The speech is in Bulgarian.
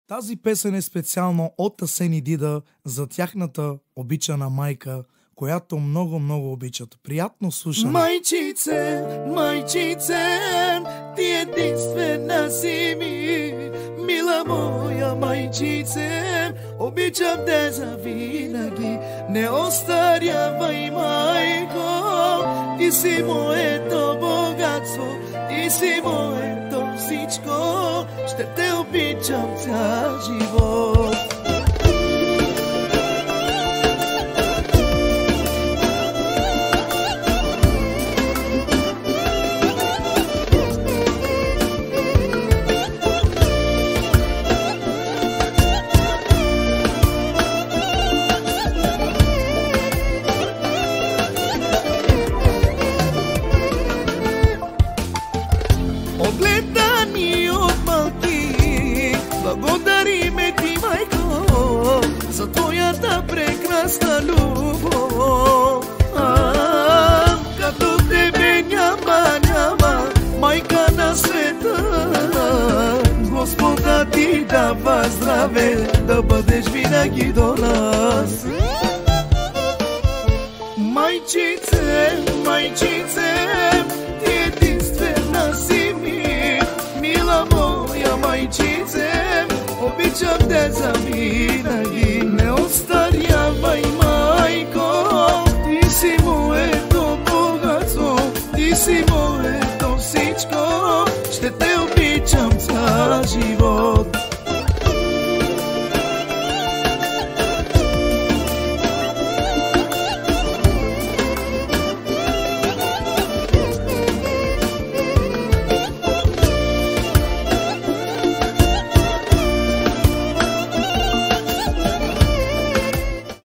Тази песен е специално от Асен и Дида за тяхната обичана майка, която много обичат. Приятно слушане! Майчице, майчице, ти единствена си ми, мила моя майчице, обичам те завинаги, не остарявай, майко, ти си моето богатство, ти си моето всичко, ще те обичам цял живот. Огледани от малки, благодариме ти, майко, за твоята прекрасна любов. Като тебе няма майка на света, Господа ти дава здраве, да бъдеш винаги до нас. Майчице, майчице, ти единствена си ми, мила моя майчице, обичам те завинаги, не остарявай, майко, ти си моето богатство, ти си моето всичко, ще те обичам цял живот.